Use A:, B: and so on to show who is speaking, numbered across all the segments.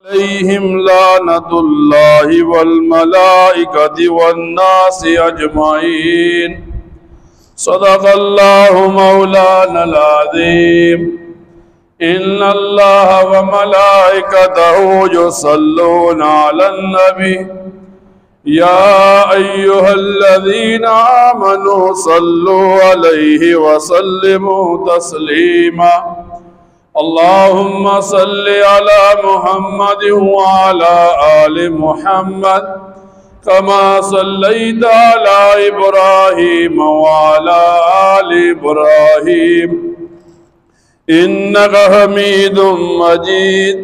A: عليهم لعنة الله والملائكة والناس أجمعين. صدق الله مولانا العظيم. إن الله وملائكته يصلون على النبي يا أيها الذين آمنوا صلوا عليه وسلموا تسليما. اللهم صل على محمد وعلى آل محمد كما صليت على إبراهيم وعلى آل إبراهيم إنك حميد مجيد.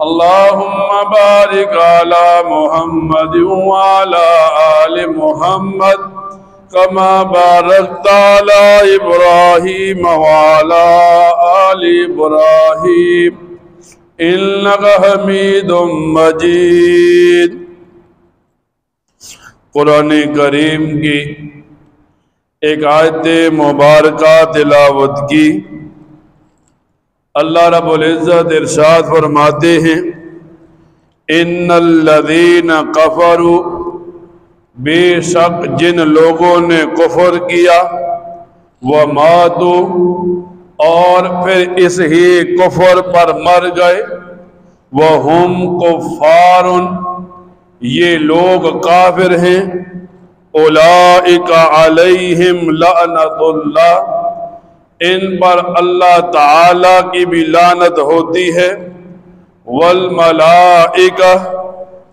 A: اللهم بارك على محمد وعلى آل محمد كما باركت على إبراهيم وعلى آل إبراهيم إنك حميد مجيد. قرآن کریم کی ایک آیت مبارکہ تلاوت کی. اللہ رب العزت ارشاد فرماتے ہیں ان الذین کفروا، بے شک جن لوگوں نے کفر کیا، وماتوا، اور پھر اس ہی کفر پر مر گئے، وہم کفار، یہ لوگ کافر ہیں، اولئک علیہم لعنت اللہ، ان پر اللہ تعالی کی بھی لعنت ہوتی ہے، والملائکہ،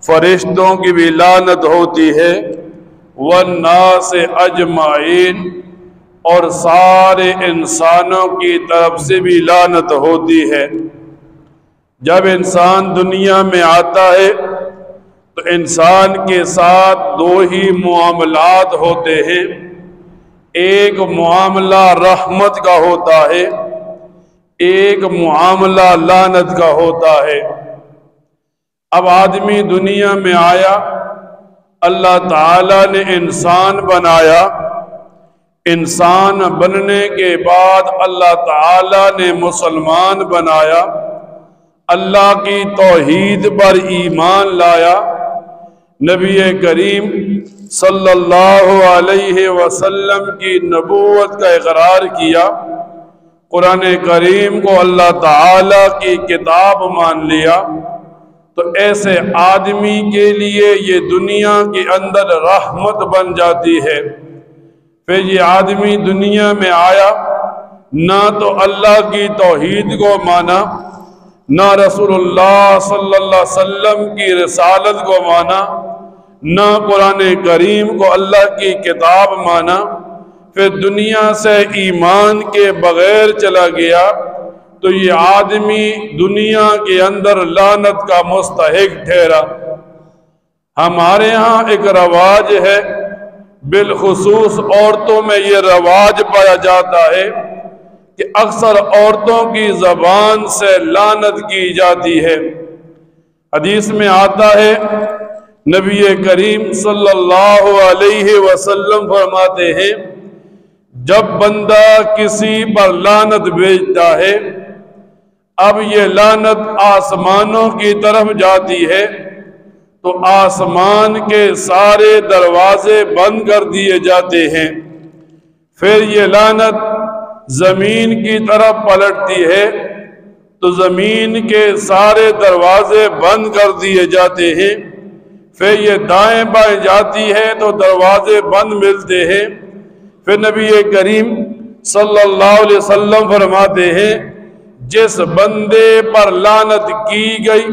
A: فرشتوں کی بھی لعنت ہوتی ہے، والناس اجمعین، اور سارے انسانوں کی طرف سے بھی لعنت ہوتی ہے. جب انسان دنیا میں آتا ہے تو انسان کے ساتھ دو ہی معاملات ہوتے ہیں. ایک معاملہ رحمت کا ہوتا ہے، ایک معاملہ لعنت کا ہوتا ہے. اب آدمی دنیا میں آیا، اللہ تعالیٰ نے انسان بنایا، انسان بننے کے بعد اللہ تعالیٰ نے مسلمان بنایا، اللہ کی توحید پر ایمان لایا، نبی کریم صلی اللہ علیہ وسلم کی نبوت کا اقرار کیا، قرآن کریم کو اللہ تعالیٰ کی کتاب مان لیا، تو ایسے آدمی کے لیے یہ دنیا کے اندر رحمت بن جاتی ہے. پھر یہ آدمی دنیا میں آیا، نہ تو اللہ کی توحید کو مانا، نہ رسول اللہ صلی اللہ علیہ وسلم کی رسالت کو مانا، نہ قرآن کریم کو اللہ کی کتاب مانا، پھر دنیا سے ایمان کے بغیر چلا گیا، تو یہ آدمی دنیا کے اندر لعنت کا مستحق ٹھہرا. ہمارے ہاں ایک رواج ہے، بالخصوص عورتوں میں یہ رواج پایا جاتا ہے کہ اکثر عورتوں کی زبان سے لعنت کی جاتی ہے. حدیث میں آتا ہے، نبی کریم صلی اللہ علیہ وسلم فرماتے ہیں جب بندہ کسی پر لعنت بھیجتا ہے، اب یہ لعنت آسمانوں کی طرف جاتی ہے تو آسمان کے سارے دروازے بند کر دیے جاتے ہیں. پھر یہ لعنت زمین کی طرف پلٹتی ہے تو زمین کے سارے دروازے بند کر دیے جاتے ہیں. پھر یہ دائیں بائیں جاتی ہے تو دروازے بند ملتے ہیں. پھر نبی کریم صلی اللہ علیہ وسلم فرماتے ہیں جس بندے پر لعنت کی گئی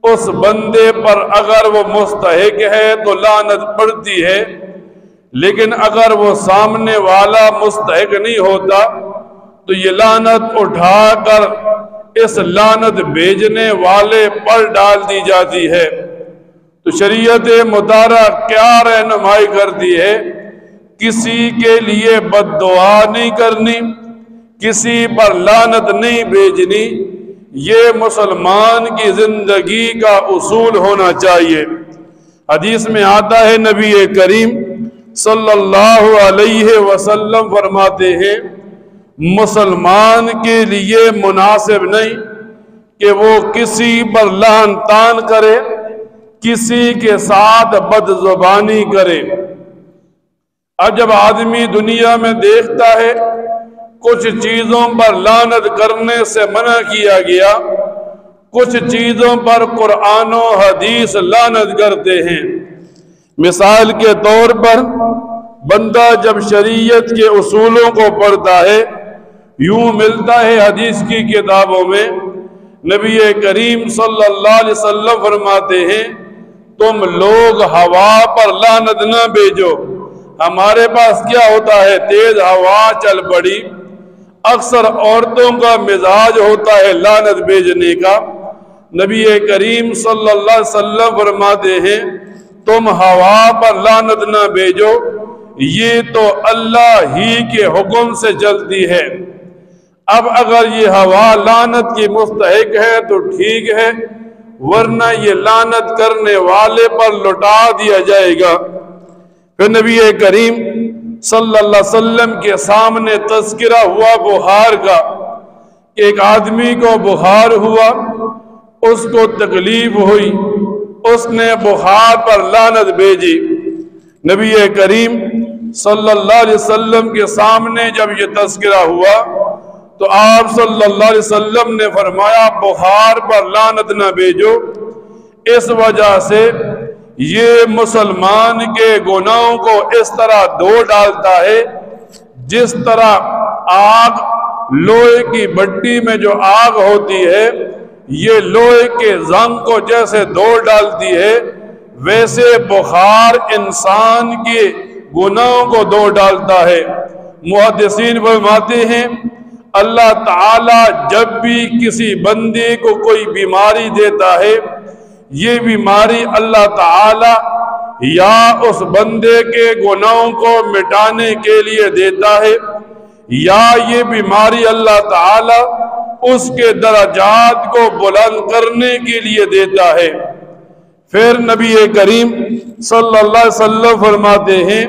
A: اس بندے پر اگر وہ مستحق ہے تو لعنت پڑتی ہے، لیکن اگر وہ سامنے والا مستحق نہیں ہوتا تو یہ لعنت اٹھا کر اس لعنت بھیجنے والے پر ڈال دی جاتی ہے. تو شریعت مطالعہ کیا رہنمائی کرتی ہے؟ کسی کے لیے بد دعا نہیں کرنی، کسی پر لعنت نہیں بھیجنی. یہ مسلمان کی زندگی کا اصول ہونا چاہیے. حدیث میں آتا ہے نبی کریم صلی اللہ علیہ وسلم فرماتے ہیں مسلمان کے لیے مناسب نہیں کہ وہ کسی پر لعن طعن کرے، کسی کے ساتھ بد زبانی کرے۔ اب جب آدمی دنیا میں دیکھتا ہے کچھ چیزوں پر لعنت کرنے سے منع کیا گیا، کچھ چیزوں پر قرآن و حدیث لعنت کرتے ہیں۔ مثال کے طور پر بندہ جب شریعت کے اصولوں کو پڑھتا ہے، یوں ملتا ہے حدیث کی کتابوں میں نبی کریم صلی اللہ علیہ وسلم فرماتے ہیں تم لوگ ہوا پر لعنت نہ بھیجو۔ ہمارے پاس کیا ہوتا ہے؟ تیز ہوا چل پڑی، اکثر عورتوں کا مزاج ہوتا ہے لعنت بھیجنے کا۔ نبی کریم صلی اللہ علیہ وسلم فرماتے ہیں تم ہوا پر لعنت نہ بھیجو، یہ تو اللہ ہی کے حکم سے چلتی ہے۔ اب اگر یہ ہوا لعنت کی مستحق ہے تو ٹھیک ہے، ورنہ یہ لعنت کرنے والے پر لٹا دیا جائے گا۔ پھر نبی کریم صلی اللہ علیہ وسلم کے سامنے تذکرہ ہوا بخار کا کہ ایک آدمی کو بخار ہوا، اس کو تکلیف ہوئی، اس نے بخار پر لعنت بھیجی۔ نبی کریم صلی اللہ علیہ وسلم کے سامنے جب یہ تذکرہ ہوا تو آپ صلی اللہ علیہ وسلم نے فرمایا بخار پر لعنت نہ بھیجو، اس وجہ سے یہ مسلمان کے گناہوں کو اس طرح دھو ڈالتا ہے جس طرح آگ لوہے کی بھٹی میں جو آگ ہوتی ہے یہ لوہے کے زنگ کو جیسے دھو ڈالتی ہے، ویسے بخار انسان کے گناہوں کو دھو ڈالتا ہے۔ محدثین فرماتے ہیں اللہ تعالی جب بھی کسی بندے کو کوئی بیماری دیتا ہے، یہ بیماری اللہ تعالی یا اس بندے کے گناہوں کو مٹانے کے لیے دیتا ہے، یا یہ بیماری اللہ تعالی اس کے درجات کو بلند کرنے کے لیے دیتا ہے۔ پھر نبی کریم صلی اللہ علیہ وسلم فرماتے ہیں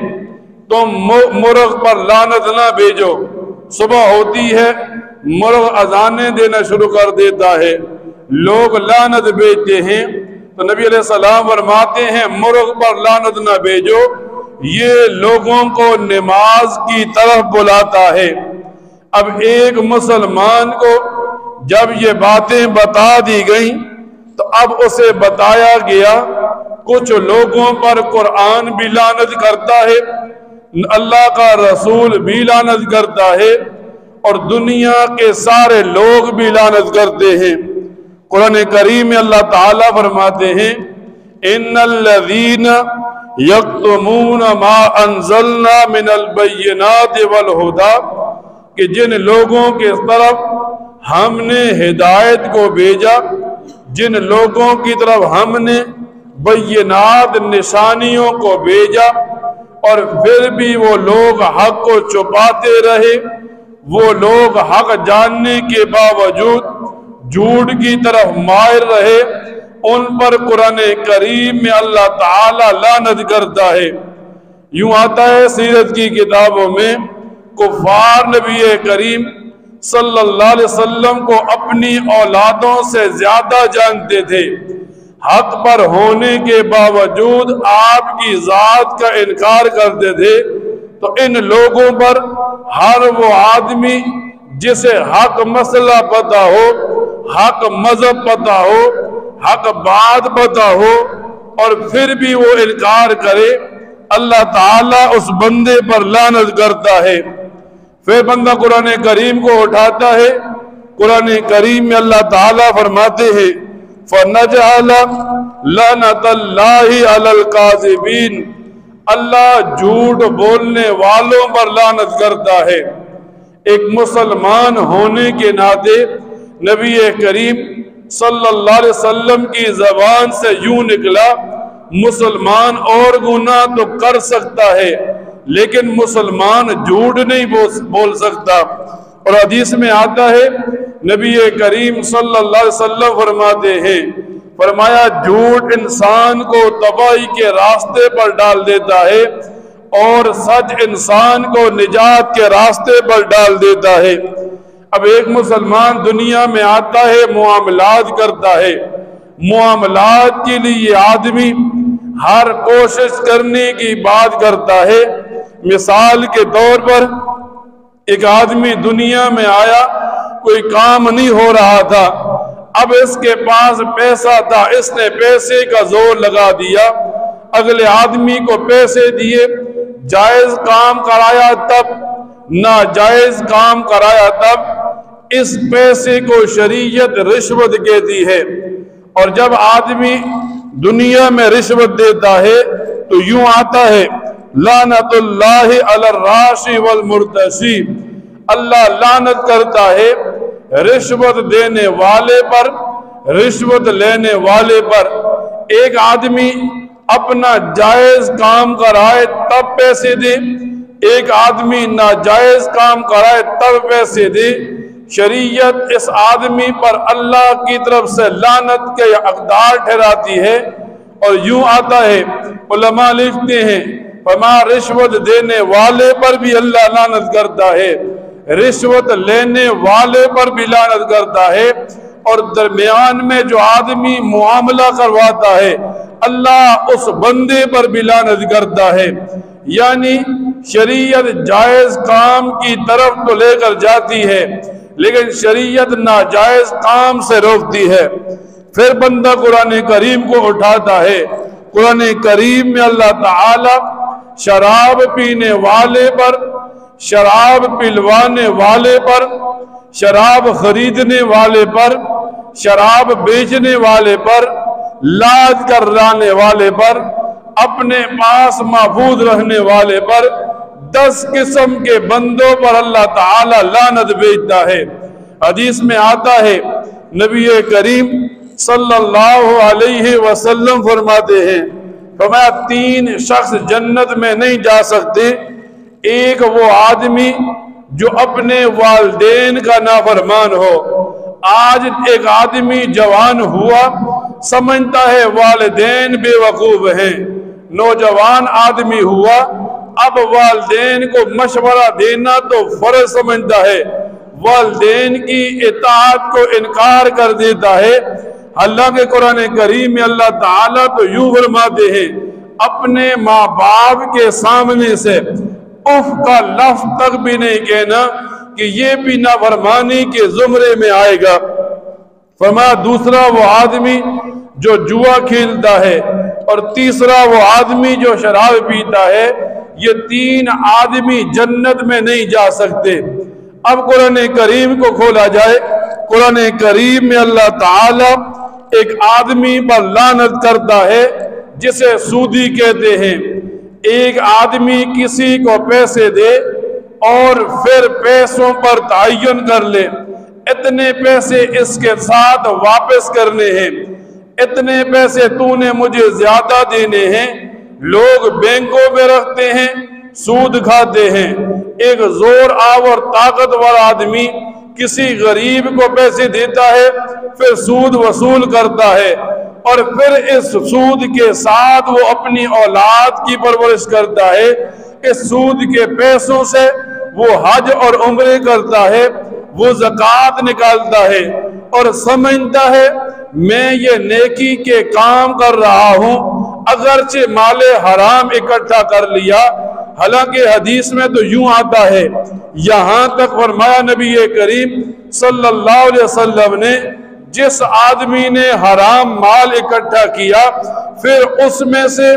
A: تم مرغ پر لعنت نہ بھیجو۔ صبح ہوتی ہے، مرغ اذانیں دینا شروع کر دیتا ہے، لوگ لعنت بھیجتے ہیں، تو نبی علیہ السلام فرماتے ہیں مرغ پر لعنت نہ بھیجو، یہ لوگوں کو نماز کی طرف بلاتا ہے۔ اب ایک مسلمان کو جب یہ باتیں بتا دی گئیں تو اب اسے بتایا گیا کچھ لوگوں پر قرآن بھی لعنت کرتا ہے، اللہ کا رسول بھی لعنت کرتا ہے، اور دنیا کے سارے لوگ بھی لعنت کرتے ہیں۔ قرآن کریم میں اللہ تعالیٰ فرماتے ہیں ان الذین یکتمون ما انزلنا من البینات والہدی، کہ جن لوگوں کے طرف ہم نے ہدایت کو بھیجا، جن لوگوں کی طرف ہم نے بینات نشانیوں کو بھیجا، اور پھر بھی وہ لوگ حق کو چھپاتے رہے، وہ لوگ حق جاننے کے باوجود جھوٹ کی طرف مائل رہے، ان پر قرآن کریم میں اللہ تعالی لعنت کرتا ہے۔ یوں آتا ہے سیرت کی کتابوں میں کفار نبی کریم صلی اللہ علیہ وسلم کو اپنی اولادوں سے زیادہ جانتے تھے، حق پر ہونے کے باوجود آپ کی ذات کا انکار کرتے تھے۔ تو ان لوگوں پر ہر وہ آدمی جسے حق مسئلہ پتا ہو، حق مذہب پتا ہو، حق بات پتا ہو، اور پھر بھی وہ انکار کرے، اللہ تعالیٰ اس بندے پر لعنت کرتا ہے۔ پھر بندہ قرآن کریم کو اٹھاتا ہے، قرآن کریم میں اللہ تعالیٰ فرماتے ہیں فَنَجْعَلَ لَعْنَتَ اللَّهِ عَلَى الْكَاذِبِينَ، اللہ جھوٹ بولنے والوں پر لعنت کرتا ہے۔ ایک مسلمان ہونے کے ناطے نبی کریم صلی اللہ علیہ وسلم کی زبان سے یوں نکلا مسلمان اور گناہ تو کر سکتا ہے لیکن مسلمان جھوٹ نہیں بول سکتا، اور حدیث میں آتا ہے نبی کریم صلی اللہ علیہ وسلم فرماتے ہیں، فرمایا جھوٹ انسان کو تباہی کے راستے پر ڈال دیتا ہے اور سچ انسان کو نجات کے راستے پر ڈال دیتا ہے۔ اب ایک مسلمان دنیا میں آتا ہے، معاملات کرتا ہے، معاملات کے لیے یہ آدمی ہر کوشش کرنے کی بات کرتا ہے۔ مثال کے طور پر ایک آدمی دنیا میں آیا، کوئی کام نہیں ہو رہا تھا، اب اس کے پاس پیسہ تھا، اس نے پیسے کا زور لگا دیا، اگلے آدمی کو پیسے دیے، جائز کام کرایا تب، ناجائز کام کرایا تب، اس پیسے کو شریعت رشوت کہتی ہے۔ اور جب آدمی دنیا میں رشوت دیتا ہے تو یوں آتا ہے، لعنت اللہ علی الراشی والمرتشی، اللہ لعنت کرتا ہے رشوت دینے والے پر، رشوت لینے والے پر۔ ایک آدمی اپنا جائز کام کرائے تب پیسے دے، ایک آدمی ناجائز کام کرائے تب پیسے دے، شریعت اس آدمی پر اللہ کی طرف سے لعنت کے حقدار ٹھہراتی ہے۔ اور یوں آتا ہے، علماء لکھتے ہیں، فما رشوت دینے والے پر بھی اللہ لعنت کرتا ہے، رشوت لینے والے پر بھی لعنت کرتا ہے، اور درمیان میں جو آدمی معاملہ کرواتا ہے اللہ اس بندے پر بھی لعنت کرتا ہے۔ یعنی شریعت جائز کام کی طرف تو لے کر جاتی ہے، لیکن شریعت ناجائز کام سے روکتی ہے۔ پھر بندہ قرآن کریم کو اٹھاتا ہے، قرآن کریم میں اللہ تعالی شراب پینے والے پر، شراب پلوانے والے پر، شراب خریدنے والے پر، شراب بیچنے والے پر، لاج کرانے والے پر، اپنے پاس محفوظ رہنے والے پر، 10 قسم کے بندوں پر اللہ تعالی لعنت بھیجتا ہے۔ حدیث میں آتا ہے، نبی کریم صلی اللہ علیہ وسلم فرماتے ہیں، فرمایا 3 شخص جنت میں نہیں جا سکتے۔ ایک وہ آدمی جو اپنے والدین کا نافرمان ہو۔ آج ایک آدمی جوان ہوا، سمجھتا ہے والدین بے وقوف ہیں، نوجوان آدمی ہوا، اب والدین کو مشورہ دینا تو فرض سمجھتا ہے، والدین کی اطاعت کو انکار کر دیتا ہے۔ حالانکہ قرآن کریم میں اللہ تعالیٰ تو یوں فرماتے ہیں، اپنے ماں باپ کے سامنے سے اف کا لفظ تک بھی نہیں کہنا کہ یہ بھی نافرمانی کے زمرے میں آئے گا۔ فرمایا دوسرا وہ آدمی جو جوا کھیلتا ہے، اور تیسرا وہ آدمی جو شراب پیتا ہے، یہ 3 آدمی جنت میں نہیں جا سکتے۔ اب قرآن کریم کو کھولا جائے، قرآن کریم میں اللہ تعالی ایک آدمی پر لعنت کرتا ہے جسے سودی کہتے ہیں۔ ایک آدمی کسی کو پیسے دے اور پھر پیسوں پر تعین کر لے، اتنے پیسے اس کے ساتھ واپس کرنے ہیں، اتنے پیسے تو نے مجھے زیادہ دینے ہیں۔ لوگ بینکوں میں رکھتے ہیں، سود کھاتے ہیں۔ ایک زور آور طاقتور آدمی کسی غریب کو پیسے دیتا ہے، پھر سود وصول کرتا ہے، اور پھر اس سود کے ساتھ وہ اپنی اولاد کی پرورش کرتا ہے۔ اس سود کے پیسوں سے وہ حج اور عمرے کرتا ہے، وہ زکوٰۃ نکالتا ہے، اور سمجھتا ہے میں یہ نیکی کے کام کر رہا ہوں، اگرچہ مال حرام اکٹھا کر لیا۔ حالانکہ حدیث میں تو یوں آتا ہے، یہاں تک فرمایا نبی کریم صلی اللہ علیہ وسلم نے، جس آدمی نے حرام مال اکٹھا کیا پھر اس میں سے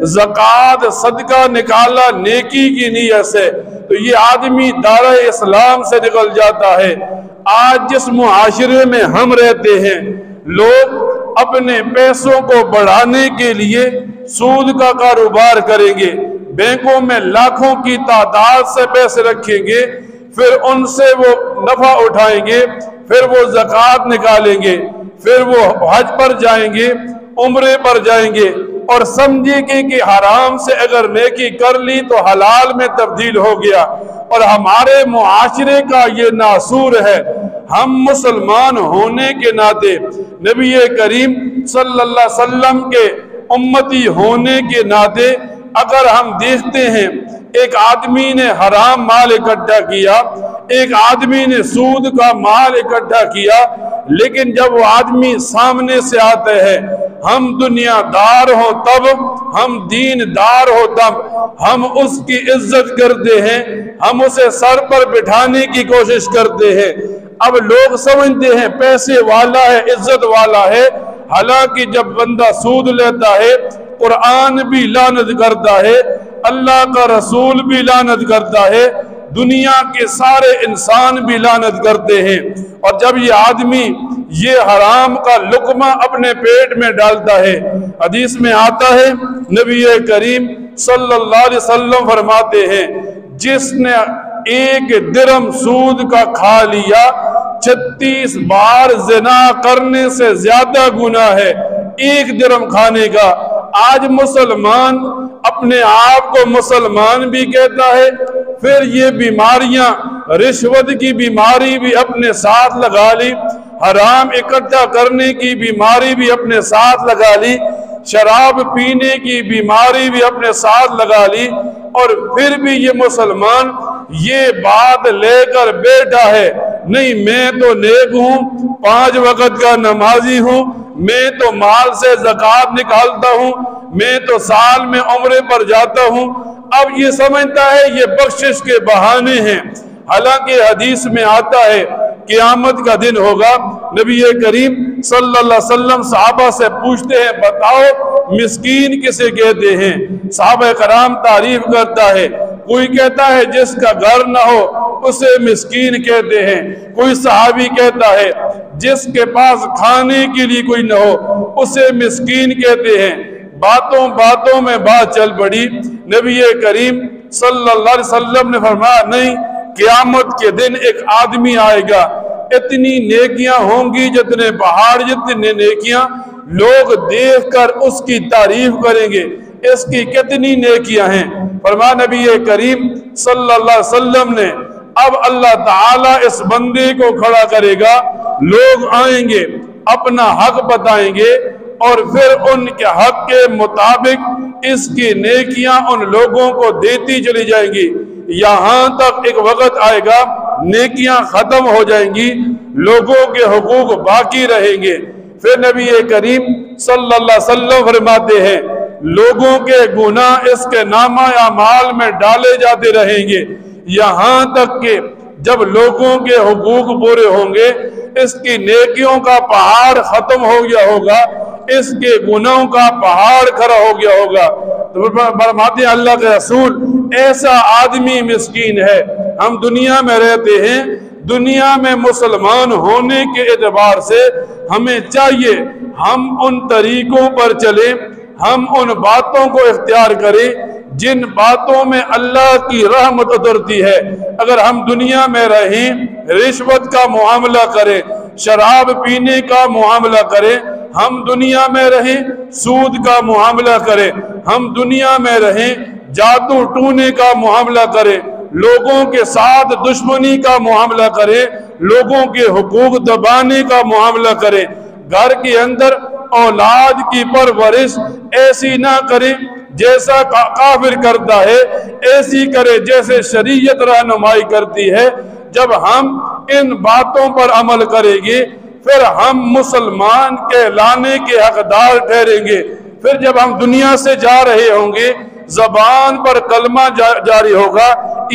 A: زکوٰۃ صدقہ نکالا نیکی کی نیت سے، تو یہ آدمی دائرہ اسلام سے نکل جاتا ہے۔ آج جس معاشرے میں ہم رہتے ہیں، لوگ اپنے پیسوں کو بڑھانے کے لیے سود کا کاروبار کریں گے، بینکوں میں لاکھوں کی تعداد سے پیسے رکھیں گے، پھر ان سے وہ نفع اٹھائیں گے، پھر وہ زکوٰۃ نکالیں گے، پھر وہ حج پر جائیں گے، عمرے پر جائیں گے، اور سمجھیں گے کہ حرام سے اگر نیکی کر لی تو حلال میں تبدیل ہو گیا۔ اور ہمارے معاشرے کا یہ ناصور ہے، ہم مسلمان ہونے کے ناطے، نبی کریم صلی اللہ علیہ وسلم کے امتی ہونے کے ناطے، اگر ہم دیکھتے ہیں ایک آدمی نے حرام مال اکٹھا کیا، ایک آدمی نے سود کا مال اکٹھا کیا، لیکن جب وہ آدمی سامنے سے آتے ہیں، ہم دنیا دار ہو تب، ہم دین دار ہو تب ہم اس کی عزت کرتے ہیں، ہم اسے سر پر بٹھانے کی کوشش کرتے ہیں۔ اب لوگ سمجھتے ہیں پیسے والا ہے، عزت والا ہے، حالانکہ جب بندہ سود لیتا ہے قرآن بھی لعنت کرتا ہے، اللہ کا رسول بھی لعنت کرتا ہے، دنیا کے سارے انسان بھی لعنت کرتے ہیں۔ اور جب یہ آدمی یہ حرام کا لقمہ اپنے پیٹ میں ڈالتا ہے، حدیث میں آتا ہے نبی کریم صلی اللہ علیہ وسلم فرماتے ہیں جس نے ایک درہم سود کا کھا لیا 36 بار زنا کرنے سے زیادہ گناہ ہے ایک درہم کھانے کا۔ آج مسلمان اپنے آپ کو مسلمان بھی کہتا ہے، پھر یہ بیماریاں، رشوت کی بیماری بھی اپنے ساتھ لگا لی، حرام اکٹھا کرنے کی بیماری بھی اپنے ساتھ لگا لی، شراب پینے کی بیماری بھی اپنے ساتھ لگا لی، اور پھر بھی یہ مسلمان یہ بات لے کر بیٹھا ہے، نہیں میں تو نیک ہوں، 5 وقت کا نمازی ہوں، میں تو مال سے زکوٰۃ نکالتا ہوں، میں تو سال میں عمرے پر جاتا ہوں۔ اب یہ سمجھتا ہے یہ بخشش کے بہانے ہیں، حالانکہ حدیث میں آتا ہے قیامت کا دن ہوگا، نبی کریم صلی اللہ علیہ وسلم صحابہ سے پوچھتے ہیں بتاؤ مسکین کسے کہتے ہیں؟ صحابہ کرام تعریف کرتا ہے، کوئی کہتا ہے جس کا گھر نہ ہو اسے مسکین کہتے ہیں، کوئی صحابی کہتا ہے جس کے پاس کھانے کے لیے کوئی نہ ہو اسے مسکین کہتے ہیں۔ باتوں میں بات چل پڑی، نبی کریم صلی اللہ علیہ وسلم نے فرمایا نہیں، قیامت کے دن ایک آدمی آئے گا، اتنی نیکیاں ہوں گی جتنے پہاڑ جتنے نیکیاں، لوگ دیکھ کر اس کی تعریف کریں گے اس کی کتنی نیکیاں ہیں۔ فرمایا نبی کریم صلی اللہ علیہ وسلم نے اب اللہ تعالیٰ اس بندے کو کھڑا کرے گا، لوگ آئیں گے اپنا حق بتائیں گے اور پھر ان کے حق کے مطابق اس کی نیکیاں ان لوگوں کو دیتی چلی جائیں گی، یہاں تک ایک وقت آئے گا نیکیاں ختم ہو جائیں گی، لوگوں کے حقوق باقی رہیں گے۔ پھر نبی کریم صلی اللہ علیہ وسلم فرماتے ہیں لوگوں کے گناہ اس کے نامہ اعمال میں ڈالے جاتے رہیں گے، یہاں تک کہ جب لوگوں کے حقوق پورے ہوں گے اس کی نیکیوں کا پہاڑ ختم ہو گیا ہوگا، اس کے گناہوں کا پہاڑ کھڑا ہو گیا ہوگا۔ تو فرماتے ہیں اللہ کے رسول ایسا آدمی مسکین ہے۔ ہم دنیا میں رہتے ہیں، دنیا میں مسلمان ہونے کے اعتبار سے ہمیں چاہیے ہم ان طریقوں پر چلیں، ہم ان باتوں کو اختیار کریں جن باتوں میں اللہ کی رحمت اترتی ہے۔ اگر ہم دنیا میں رہیں، رشوت کا معاملہ کریں، شراب پینے کا معاملہ کریں، ہم دنیا میں رہیں سود کا معاملہ کریں، ہم دنیا میں رہیں جادو ٹونے کا معاملہ کریں، لوگوں کے ساتھ دشمنی کا معاملہ کریں، لوگوں کے حقوق دبانے کا معاملہ کریں، گھر کے اندر اولاد کی پرورش ایسی نہ کریں جیسا کافر کرتا ہے، ایسی کرے جیسے شریعت رہنمائی کرتی ہے۔ جب ہم ان باتوں پر عمل کریں گے پھر ہم مسلمان کہلانے کے حقدار ٹھہریں گے۔ پھر جب ہم دنیا سے جا رہے ہوں گے زبان پر کلمہ جاری ہوگا،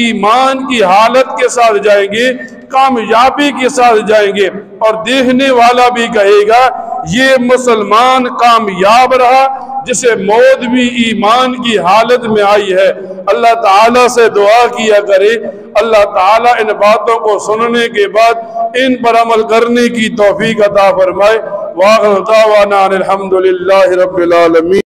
A: ایمان کی حالت کے ساتھ جائیں گے، کامیابی کے ساتھ جائیں گے، اور دیکھنے والا بھی کہے گا یہ مسلمان کامیاب رہا جسے موت بھی ایمان کی حالت میں آئی ہے۔ اللہ تعالیٰ سے دعا کیا کرے اللہ تعالیٰ ان باتوں کو سننے کے بعد ان پر عمل کرنے کی توفیق عطا فرمائے۔ وآخر دعوانا الحمدللہ رب العالمین۔